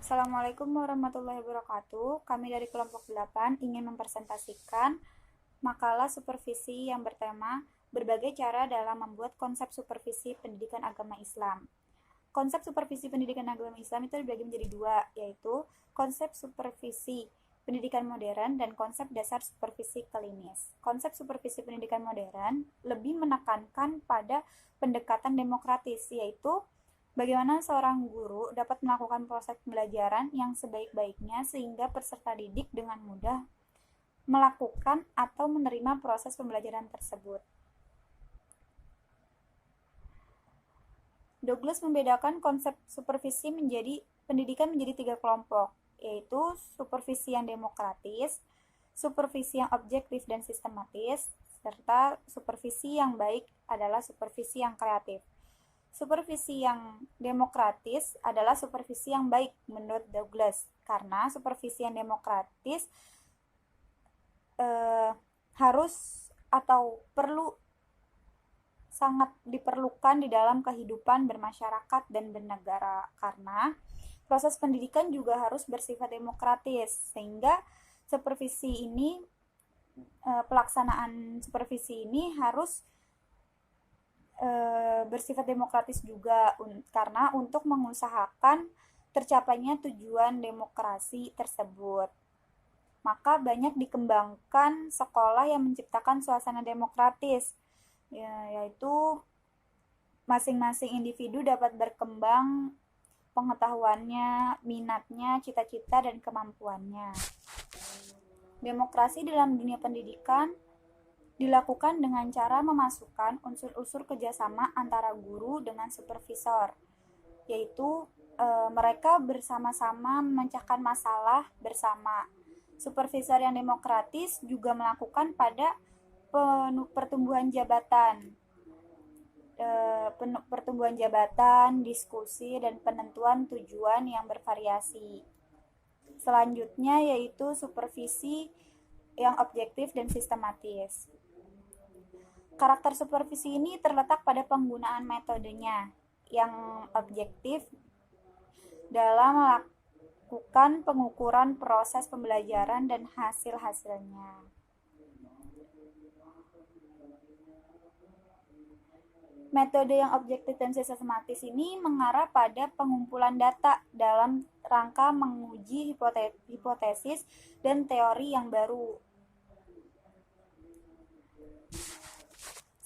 Assalamualaikum warahmatullahi wabarakatuh. Kami dari kelompok 8 ingin mempresentasikan makalah supervisi yang bertema berbagai cara dalam membuat konsep supervisi pendidikan agama Islam. Konsep supervisi pendidikan agama Islam itu dibagi menjadi dua, yaitu konsep supervisi pendidikan modern dan konsep dasar supervisi klinis. Konsep supervisi pendidikan modern lebih menekankan pada pendekatan demokratis, yaitu bagaimana seorang guru dapat melakukan proses pembelajaran yang sebaik-baiknya sehingga peserta didik dengan mudah melakukan atau menerima proses pembelajaran tersebut. Douglas membedakan konsep supervisi pendidikan menjadi tiga kelompok, yaitu supervisi yang demokratis, supervisi yang objektif dan sistematis, serta supervisi yang baik adalah supervisi yang kreatif. Supervisi yang demokratis adalah supervisi yang baik menurut Douglas, karena supervisi yang demokratis harus atau perlu sangat diperlukan di dalam kehidupan bermasyarakat dan bernegara, karena proses pendidikan juga harus bersifat demokratis, sehingga pelaksanaan supervisi ini harus bersifat demokratis juga, karena untuk mengusahakan tercapainya tujuan demokrasi tersebut. Maka banyak dikembangkan sekolah yang menciptakan suasana demokratis, yaitu masing-masing individu dapat berkembang pengetahuannya, minatnya, cita-cita, dan kemampuannya. Demokrasi dalam dunia pendidikan dilakukan dengan cara memasukkan unsur-unsur kerjasama antara guru dengan supervisor, yaitu mereka bersama-sama memecahkan masalah bersama. Supervisor yang demokratis juga melakukan pada pertumbuhan jabatan, diskusi, dan penentuan tujuan yang bervariasi. Selanjutnya yaitu supervisi yang objektif dan sistematis. Karakter supervisi ini terletak pada penggunaan metodenya yang objektif dalam melakukan pengukuran proses pembelajaran dan hasil-hasilnya. Metode yang objektif dan sistematis ini mengarah pada pengumpulan data dalam rangka menguji hipotesis dan teori yang baru.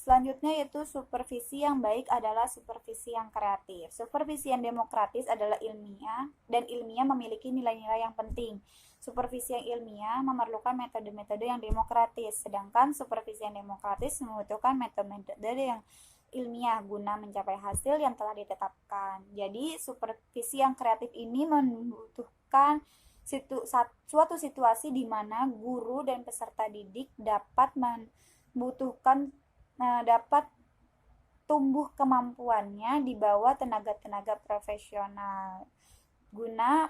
Selanjutnya yaitu supervisi yang baik adalah supervisi yang kreatif. Supervisi yang demokratis adalah ilmiah, dan ilmiah memiliki nilai-nilai yang penting. Supervisi yang ilmiah memerlukan metode-metode yang demokratis, sedangkan supervisi yang demokratis membutuhkan metode-metode yang ilmiah guna mencapai hasil yang telah ditetapkan. Jadi supervisi yang kreatif ini membutuhkan suatu situasi di mana guru dan peserta didik dapat tumbuh kemampuannya di bawah tenaga-tenaga profesional guna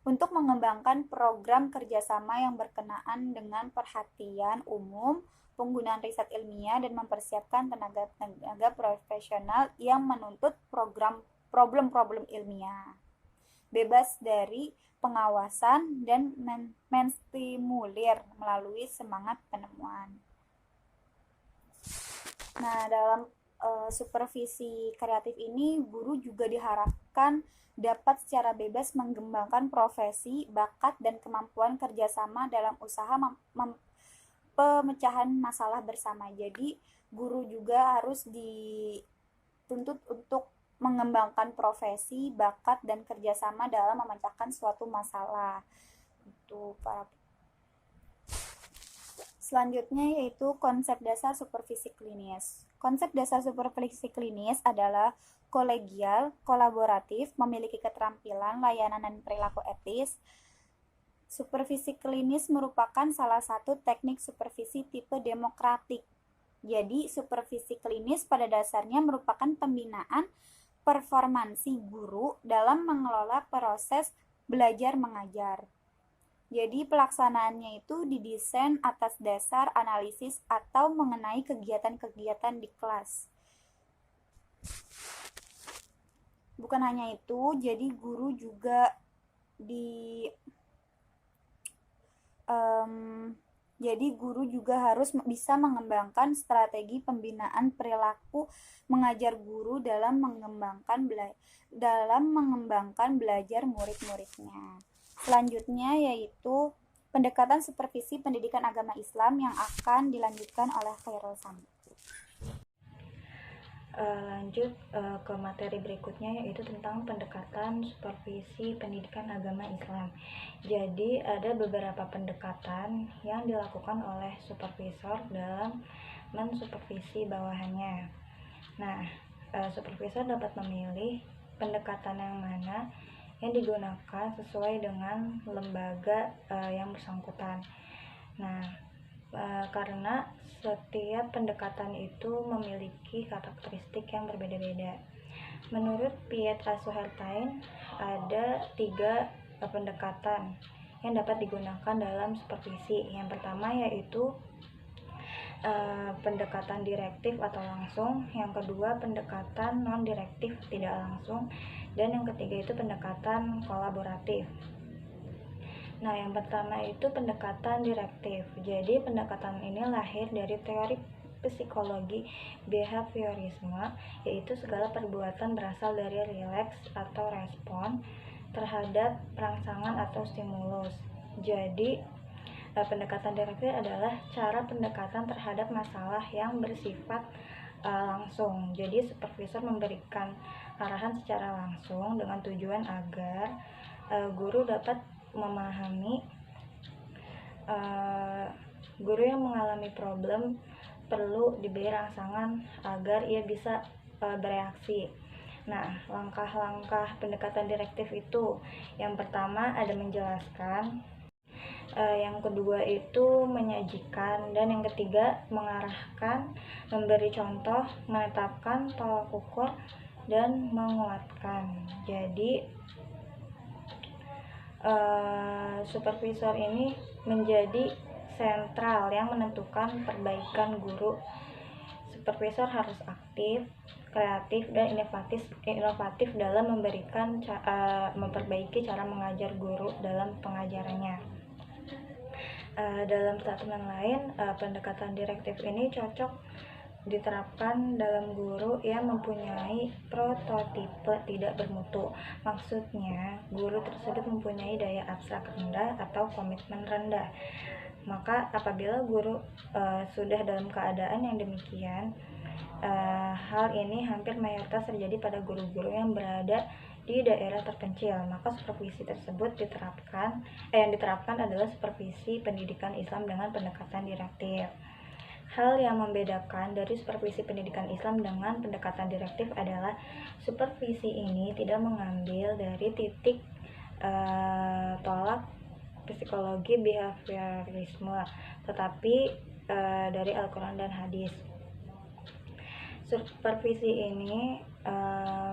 untuk mengembangkan program kerjasama yang berkenaan dengan perhatian umum, penggunaan riset ilmiah, dan mempersiapkan tenaga-tenaga profesional yang menuntut problem-problem ilmiah, bebas dari pengawasan dan menstimulir melalui semangat penemuan. Nah, dalam supervisi kreatif ini, guru juga diharapkan dapat secara bebas mengembangkan profesi, bakat, dan kemampuan kerjasama dalam usaha pemecahan masalah bersama. Jadi, guru juga harus dituntut untuk mengembangkan profesi, bakat, dan kerjasama dalam memecahkan suatu masalah. Itu para. Selanjutnya yaitu konsep dasar supervisi klinis. Konsep dasar supervisi klinis adalah kolegial, kolaboratif, memiliki keterampilan, layanan, dan perilaku etis. Supervisi klinis merupakan salah satu teknik supervisi tipe demokratik. Jadi, supervisi klinis pada dasarnya merupakan pembinaan performansi guru dalam mengelola proses belajar mengajar. Jadi pelaksanaannya itu didesain atas dasar analisis atau mengenai kegiatan-kegiatan di kelas. Bukan hanya itu, jadi guru juga di guru juga harus bisa mengembangkan strategi pembinaan perilaku mengajar guru dalam mengembangkan belajar murid-muridnya. Selanjutnya yaitu pendekatan supervisi pendidikan agama Islam yang akan dilanjutkan oleh Khairul Sami. Lanjut ke materi berikutnya, yaitu tentang pendekatan supervisi pendidikan agama Islam. Jadi ada beberapa pendekatan yang dilakukan oleh supervisor dalam mensupervisi bawahannya. Nah, supervisor dapat memilih pendekatan yang mana yang digunakan sesuai dengan lembaga yang bersangkutan. Nah, karena setiap pendekatan itu memiliki karakteristik yang berbeda-beda. Menurut Pietra Suhertain, ada 3 pendekatan yang dapat digunakan dalam supervisi. Yang pertama yaitu pendekatan direktif atau langsung, yang kedua pendekatan non-direktif tidak langsung, dan yang ketiga itu pendekatan kolaboratif. Nah, yang pertama itu pendekatan direktif. Jadi pendekatan ini lahir dari teori psikologi behaviorisme, yaitu segala perbuatan berasal dari rileks atau respon terhadap rangsangan atau stimulus. Jadi pendekatan direktif adalah cara pendekatan terhadap masalah yang bersifat langsung. Jadi supervisor memberikan arahan secara langsung dengan tujuan agar guru dapat memahami guru yang mengalami problem perlu diberi rangsangan agar ia bisa bereaksi. Nah, langkah-langkah pendekatan direktif itu, yang pertama ada menjelaskan, yang kedua itu menyajikan, dan yang ketiga mengarahkan, memberi contoh, menetapkan tolak ukur, dan menguatkan. Jadi supervisor ini menjadi sentral yang menentukan perbaikan guru. Supervisor harus aktif, kreatif, dan inovatif dalam memperbaiki cara mengajar guru dalam pengajarannya. Dalam statement lain, pendekatan direktif ini cocok diterapkan dalam guru yang mempunyai prototipe tidak bermutu. Maksudnya, guru tersebut mempunyai daya abstrak rendah atau komitmen rendah. Maka apabila guru sudah dalam keadaan yang demikian, hal ini hampir mayoritas terjadi pada guru-guru yang berada di daerah terpencil. Maka supervisi tersebut yang diterapkan adalah supervisi pendidikan Islam dengan pendekatan direktif. Hal yang membedakan dari supervisi pendidikan Islam dengan pendekatan direktif adalah supervisi ini tidak mengambil dari titik tolak psikologi behaviorisme, tetapi dari Al-Quran dan hadis. Supervisi ini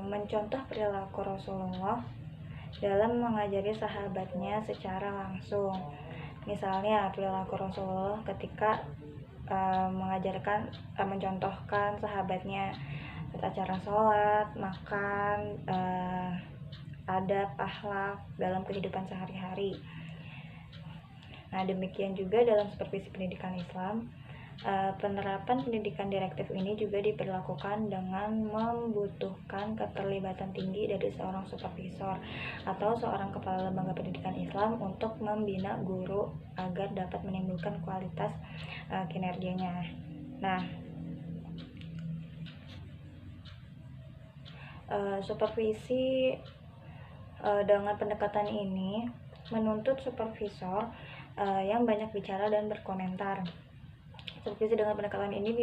mencontoh perilaku Rasulullah dalam mengajari sahabatnya secara langsung. Misalnya perilaku Rasulullah ketika mencontohkan sahabatnya tata cara sholat, makan, adab, akhlak dalam kehidupan sehari-hari. Nah, demikian juga dalam supervisi pendidikan Islam, penerapan pendidikan direktif ini juga diperlakukan dengan membutuhkan keterlibatan tinggi dari seorang supervisor atau seorang kepala lembaga pendidikan Islam untuk membina guru agar dapat menimbulkan kualitas kinerjanya. Nah, supervisi dengan pendekatan ini menuntut supervisor yang banyak bicara dan berkomentar. Supervisi dengan pendekatan ini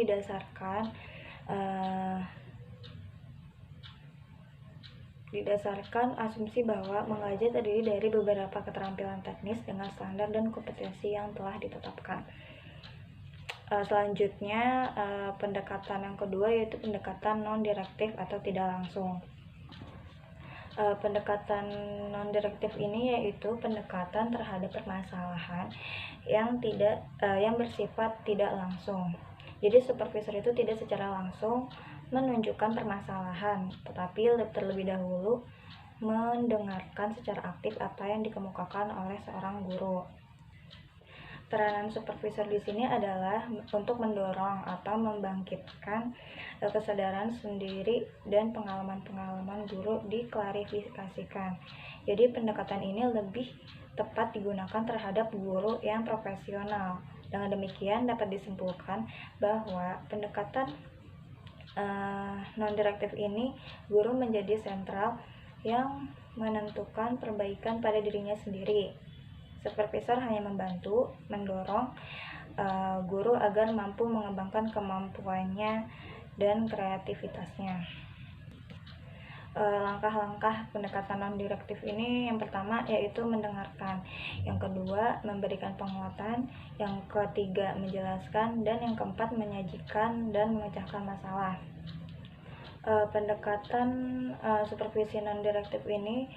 didasarkan asumsi bahwa mengajar terdiri dari beberapa keterampilan teknis dengan standar dan kompetensi yang telah ditetapkan. Selanjutnya pendekatan yang kedua yaitu pendekatan non-direktif atau tidak langsung. Pendekatan non-direktif ini yaitu pendekatan terhadap permasalahan yang bersifat tidak langsung. Jadi supervisor itu tidak secara langsung menunjukkan permasalahan, tetapi terlebih dahulu mendengarkan secara aktif apa yang dikemukakan oleh seorang guru. Peranan supervisor di sini adalah untuk mendorong atau membangkitkan kesadaran sendiri dan pengalaman-pengalaman guru diklarifikasikan. Jadi pendekatan ini lebih tepat digunakan terhadap guru yang profesional. Dengan demikian dapat disimpulkan bahwa pendekatan non-direktif ini guru menjadi sentral yang menentukan perbaikan pada dirinya sendiri. Supervisor hanya membantu, mendorong guru agar mampu mengembangkan kemampuannya dan kreativitasnya. Langkah-langkah pendekatan non-direktif ini yang pertama yaitu mendengarkan, yang kedua memberikan penguatan, yang ketiga menjelaskan, dan yang keempat menyajikan dan memecahkan masalah. Pendekatan supervisi non-direktif ini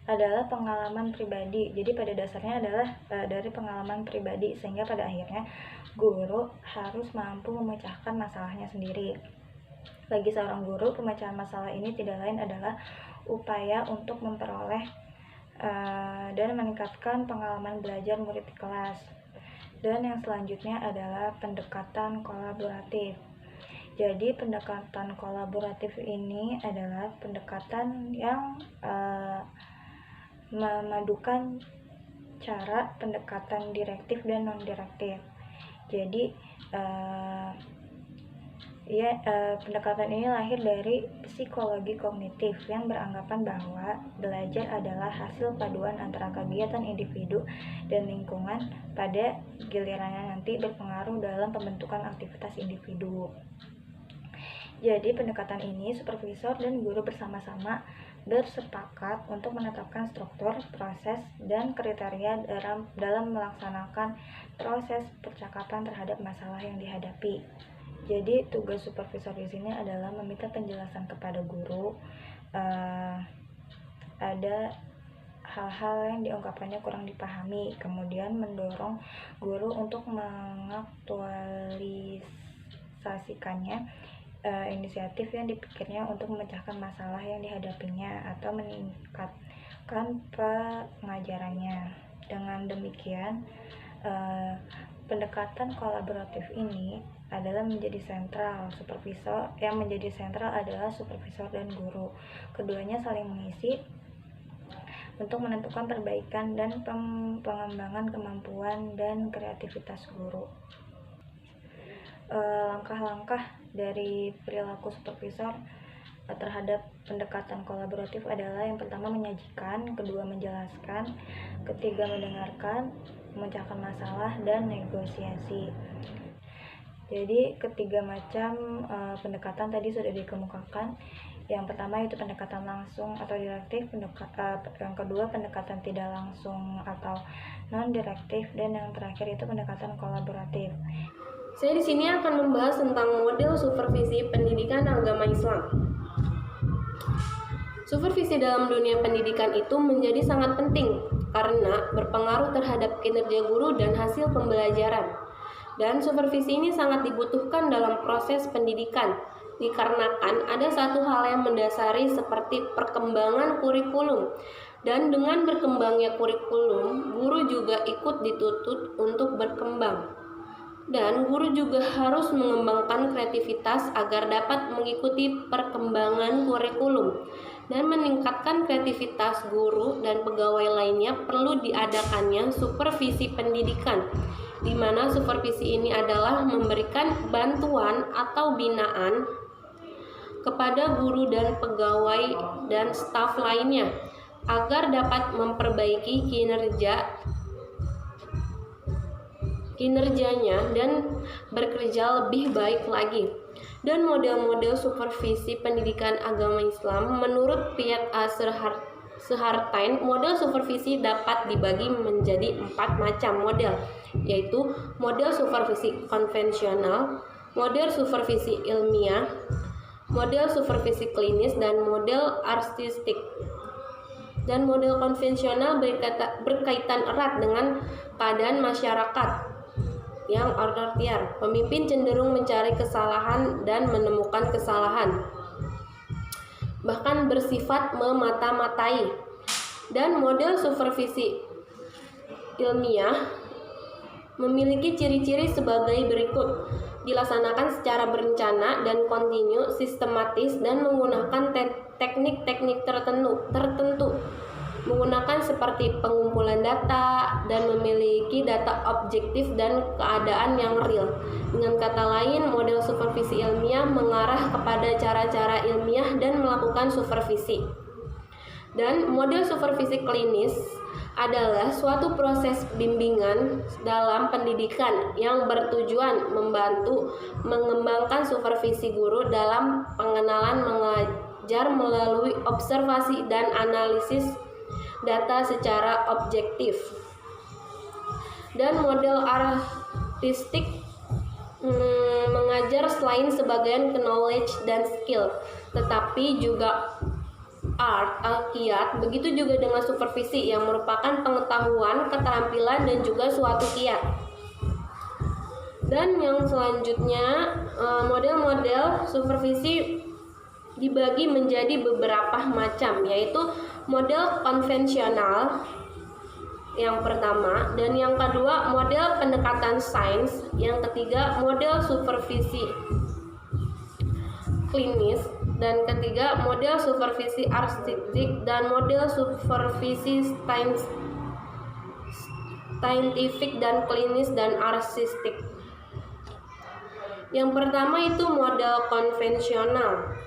adalah pengalaman pribadi. Jadi pada dasarnya adalah dari pengalaman pribadi, sehingga pada akhirnya guru harus mampu memecahkan masalahnya sendiri. Bagi seorang guru, pemecahan masalah ini tidak lain adalah upaya untuk memperoleh dan meningkatkan pengalaman belajar murid di kelas. Dan yang selanjutnya adalah pendekatan kolaboratif. Jadi pendekatan kolaboratif ini adalah pendekatan yang memadukan cara pendekatan direktif dan non-direktif. Jadi pendekatan ini lahir dari psikologi kognitif yang beranggapan bahwa belajar adalah hasil paduan antara kegiatan individu dan lingkungan, pada gilirannya nanti berpengaruh dalam pembentukan aktivitas individu. Jadi pendekatan ini supervisor dan guru bersama-sama bersepakat untuk menetapkan struktur, proses, dan kriteria dalam melaksanakan proses percakapan terhadap masalah yang dihadapi. Jadi tugas supervisor di sini adalah meminta penjelasan kepada guru. Ada hal-hal yang diungkapkannya kurang dipahami, kemudian mendorong guru untuk mengaktualisasikannya inisiatif yang dipikirnya untuk memecahkan masalah yang dihadapinya atau meningkatkan pengajarannya. Dengan demikian, pendekatan kolaboratif ini adalah menjadi sentral. Yang menjadi sentral adalah supervisor dan guru. Keduanya saling mengisi untuk menentukan perbaikan dan pengembangan kemampuan dan kreativitas guru. Langkah-langkah dari perilaku supervisor terhadap pendekatan kolaboratif adalah yang pertama menyajikan, kedua menjelaskan, ketiga mendengarkan, memecahkan masalah, dan negosiasi. Jadi ketiga macam pendekatan tadi sudah dikemukakan. Yang pertama itu pendekatan langsung atau direktif, yang kedua pendekatan tidak langsung atau non-direktif, dan yang terakhir itu pendekatan kolaboratif. Saya di sini akan membahas tentang model supervisi pendidikan agama Islam. Supervisi dalam dunia pendidikan itu menjadi sangat penting karena berpengaruh terhadap kinerja guru dan hasil pembelajaran. Dan supervisi ini sangat dibutuhkan dalam proses pendidikan, dikarenakan ada satu hal yang mendasari seperti perkembangan kurikulum. Dan dengan berkembangnya kurikulum, guru juga ikut dituntut untuk berkembang. Dan guru juga harus mengembangkan kreativitas agar dapat mengikuti perkembangan kurikulum. Dan meningkatkan kreativitas guru dan pegawai lainnya perlu diadakannya supervisi pendidikan, di mana supervisi ini adalah memberikan bantuan atau binaan kepada guru dan pegawai dan staf lainnya agar dapat memperbaiki kinerjanya dan bekerja lebih baik lagi. Dan model-model supervisi pendidikan agama Islam menurut Piet A. Suhartain, model supervisi dapat dibagi menjadi 4 macam model, yaitu model supervisi konvensional, model supervisi ilmiah, model supervisi klinis, dan model artistik. Dan model konvensional berkaitan erat dengan keadaan masyarakat, yang otoriter. Pemimpin cenderung mencari kesalahan dan menemukan kesalahan, bahkan bersifat memata-matai. Dan model supervisi ilmiah memiliki ciri-ciri sebagai berikut: dilaksanakan secara berencana dan kontinu, sistematis, dan menggunakan teknik-teknik tertentu, menggunakan seperti pengumpulan data dan memiliki data objektif dan keadaan yang real. Dengan kata lain, model supervisi ilmiah mengarah kepada cara-cara ilmiah dan melakukan supervisi. Dan model supervisi klinis adalah suatu proses bimbingan dalam pendidikan yang bertujuan membantu mengembangkan supervisi guru dalam pengenalan mengajar melalui observasi dan analisis data secara objektif. Dan model artistik mengajar selain sebagian knowledge dan skill, tetapi juga art, kiat. Begitu juga dengan supervisi yang merupakan pengetahuan, keterampilan, dan juga suatu kiat. Dan yang selanjutnya, model-model supervisi dibagi menjadi beberapa macam, yaitu model konvensional yang pertama, dan yang kedua model pendekatan sains, yang ketiga model supervisi klinis, dan ketiga model supervisi artistik, dan model supervisi saintifik dan klinis dan artistik. Yang pertama itu model konvensional.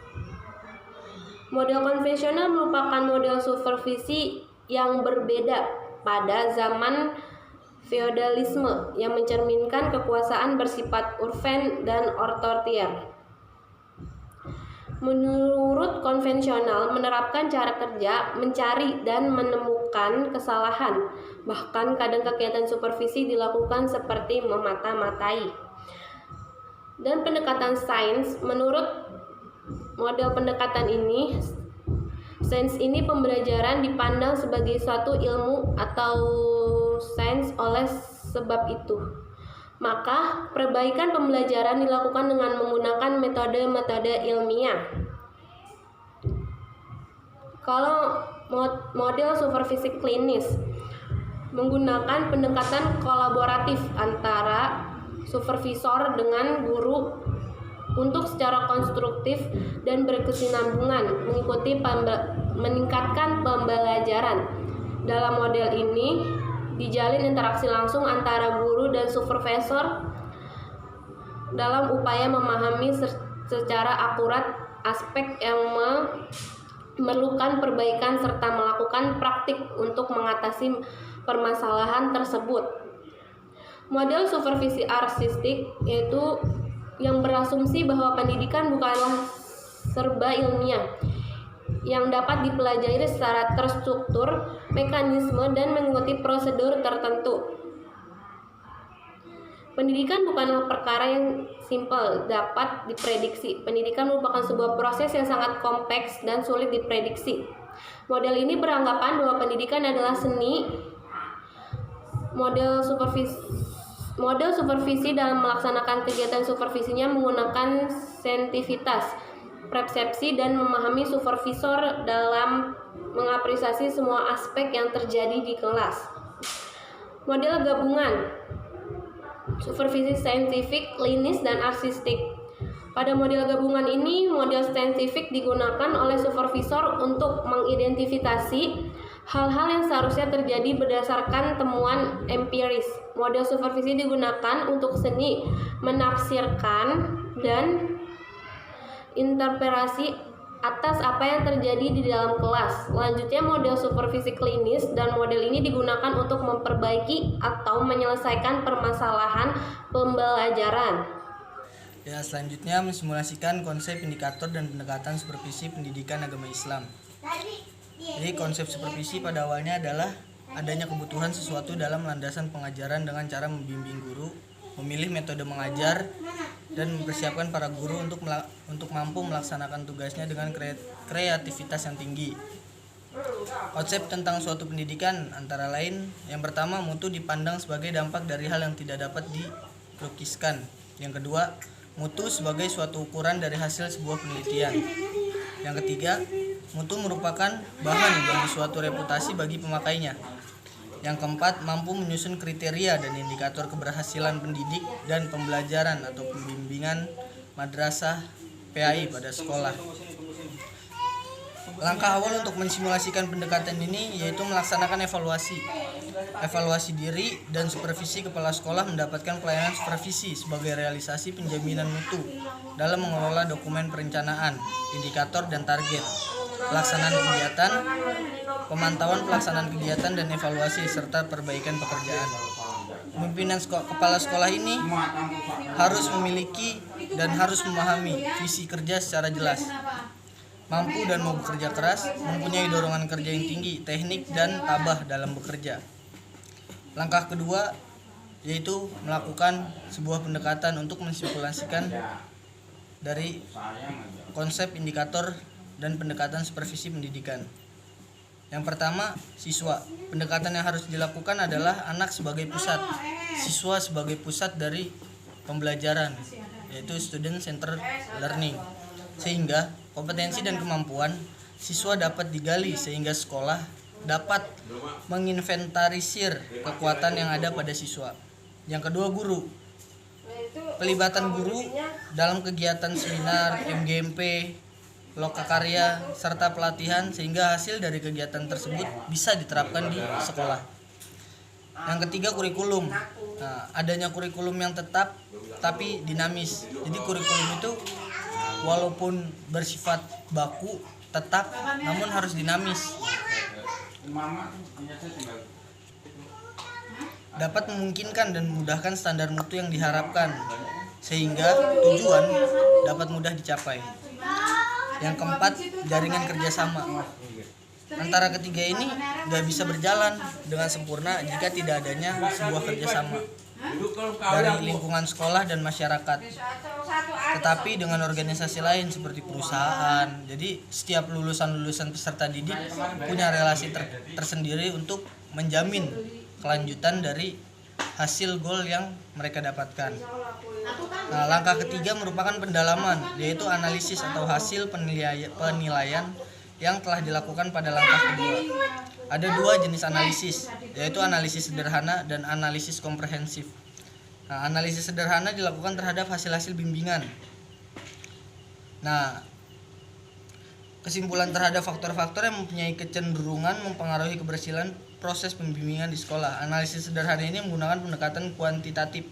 Model konvensional merupakan model supervisi yang berbeda pada zaman feodalisme yang mencerminkan kekuasaan bersifat urban dan otoriter. Menurut konvensional, menerapkan cara kerja, mencari dan menemukan kesalahan. Bahkan kadang kegiatan supervisi dilakukan seperti memata-matai. Dan pendekatan sains, menurut model pendekatan ini, sains ini pembelajaran dipandang sebagai suatu ilmu atau sains. Oleh sebab itu, maka perbaikan pembelajaran dilakukan dengan menggunakan metode-metode ilmiah. Kalau model supervisi klinis menggunakan pendekatan kolaboratif antara supervisor dengan guru untuk secara konstruktif dan berkesinambungan meningkatkan pembelajaran. Dalam model ini dijalin interaksi langsung antara guru dan supervisor dalam upaya memahami secara akurat aspek yang memerlukan perbaikan serta melakukan praktik untuk mengatasi permasalahan tersebut. Model supervisi artistik yaitu yang berasumsi bahwa pendidikan bukanlah serba ilmiah, yang dapat dipelajari secara terstruktur, mekanisme, dan mengikuti prosedur tertentu. Pendidikan bukanlah perkara yang simpel, dapat diprediksi. Pendidikan merupakan sebuah proses yang sangat kompleks dan sulit diprediksi. Model ini beranggapan bahwa pendidikan adalah seni. Model supervisi dalam melaksanakan kegiatan supervisinya menggunakan sensitivitas, persepsi, dan memahami supervisor dalam mengapresiasi semua aspek yang terjadi di kelas. Model gabungan supervisi saintifik, klinis, dan artistik. Pada model gabungan ini, model saintifik digunakan oleh supervisor untuk mengidentifikasi hal-hal yang seharusnya terjadi berdasarkan temuan empiris. Model supervisi digunakan untuk seni menafsirkan dan interpretasi atas apa yang terjadi di dalam kelas. Selanjutnya model supervisi klinis, dan model ini digunakan untuk memperbaiki atau menyelesaikan permasalahan pembelajaran. Ya, selanjutnya mensimulasikan konsep indikator dan pendekatan supervisi pendidikan agama Islam. Jadi konsep supervisi pada awalnya adalah adanya kebutuhan sesuatu dalam landasan pengajaran dengan cara membimbing guru, memilih metode mengajar, dan mempersiapkan para guru untuk mampu melaksanakan tugasnya dengan kreativitas yang tinggi. Konsep tentang suatu pendidikan antara lain, yang pertama, mutu dipandang sebagai dampak dari hal yang tidak dapat dilukiskan. Yang kedua, mutu sebagai suatu ukuran dari hasil sebuah penelitian. Yang ketiga, mutu merupakan bahan bagi suatu reputasi bagi pemakainya. Yang keempat, mampu menyusun kriteria dan indikator keberhasilan pendidik dan pembelajaran atau pembimbingan madrasah PAI pada sekolah. Langkah awal untuk mensimulasikan pendekatan ini yaitu melaksanakan evaluasi diri dan supervisi. Kepala sekolah mendapatkan pelayanan supervisi sebagai realisasi penjaminan mutu dalam mengelola dokumen perencanaan, indikator dan target, pelaksanaan kegiatan, pemantauan pelaksanaan kegiatan dan evaluasi serta perbaikan pekerjaan. Pimpinan kepala sekolah ini harus memiliki dan harus memahami visi kerja secara jelas, mampu dan mau bekerja keras, mempunyai dorongan kerja yang tinggi, teknik dan tabah dalam bekerja. Langkah kedua yaitu melakukan sebuah pendekatan untuk mensimulasikan dari konsep indikator dan pendekatan supervisi pendidikan. Yang pertama, siswa. Pendekatan yang harus dilakukan adalah anak sebagai pusat, siswa sebagai pusat dari pembelajaran, yaitu student centered learning. Sehingga kompetensi dan kemampuan siswa dapat digali sehingga sekolah dapat menginventarisir kekuatan yang ada pada siswa. Yang kedua, guru. Pelibatan guru dalam kegiatan seminar, MGMP, lokakarya, serta pelatihan sehingga hasil dari kegiatan tersebut bisa diterapkan di sekolah. Yang ketiga, kurikulum. Adanya kurikulum yang tetap tapi dinamis. Jadi kurikulum itu walaupun bersifat baku, tetap, namun harus dinamis. Dapat memungkinkan dan memudahkan standar mutu yang diharapkan sehingga tujuan dapat mudah dicapai. Yang keempat, jaringan kerjasama. Antara ketiga ini gak bisa berjalan dengan sempurna jika tidak adanya sebuah kerjasama dari lingkungan sekolah dan masyarakat, tetapi dengan organisasi lain seperti perusahaan. Jadi setiap lulusan peserta didik punya relasi tersendiri untuk menjamin kelanjutan dari hasil goal yang mereka dapatkan. Langkah ketiga merupakan pendalaman, yaitu analisis atau hasil penilaian yang telah dilakukan pada langkah kedua. Ada dua jenis analisis, yaitu analisis sederhana dan analisis komprehensif. Analisis sederhana dilakukan terhadap hasil-hasil bimbingan. Kesimpulan terhadap faktor-faktor yang mempunyai kecenderungan mempengaruhi keberhasilan proses pembimbingan di sekolah. Analisis sederhana ini menggunakan pendekatan kuantitatif,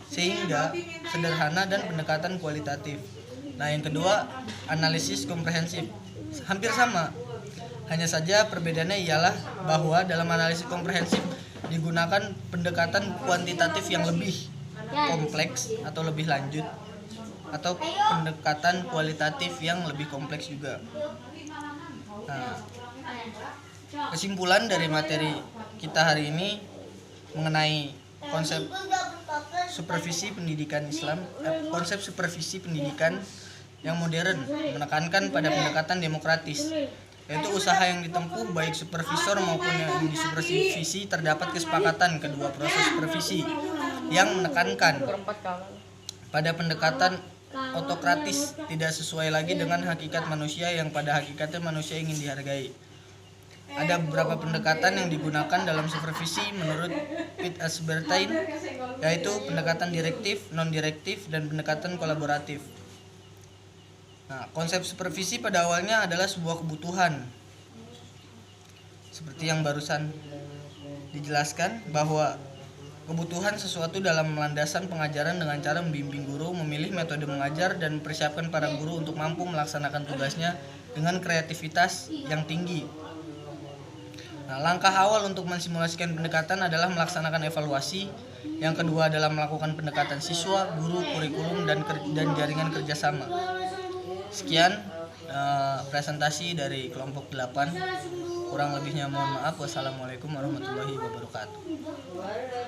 sehingga sederhana dan pendekatan kualitatif. Yang kedua, analisis komprehensif. Hampir sama, hanya saja perbedaannya ialah bahwa dalam analisis komprehensif digunakan pendekatan kuantitatif yang lebih kompleks atau lebih lanjut, atau pendekatan kualitatif yang lebih kompleks juga. Kesimpulan dari materi kita hari ini mengenai konsep supervisi pendidikan Islam, konsep supervisi pendidikan yang modern menekankan pada pendekatan demokratis, yaitu usaha yang ditempuh baik supervisor maupun yang disupervisi. Terdapat kesepakatan kedua proses supervisi yang menekankan pada pendekatan otokratis, tidak sesuai lagi dengan hakikat manusia yang pada hakikatnya manusia ingin dihargai. Ada beberapa pendekatan yang digunakan dalam supervisi menurut Pitt Asbertain, yaitu pendekatan direktif, non-direktif, dan pendekatan kolaboratif. Konsep supervisi pada awalnya adalah sebuah kebutuhan. Seperti yang barusan dijelaskan, bahwa kebutuhan sesuatu dalam landasan pengajaran dengan cara membimbing guru, memilih metode mengajar, dan mempersiapkan para guru untuk mampu melaksanakan tugasnya dengan kreativitas yang tinggi. Langkah awal untuk mensimulasikan pendekatan adalah melaksanakan evaluasi. Yang kedua adalah melakukan pendekatan siswa, guru, kurikulum, dan jaringan kerjasama. Sekian presentasi dari kelompok 8. Kurang lebihnya mohon maaf. Wassalamualaikum warahmatullahi wabarakatuh.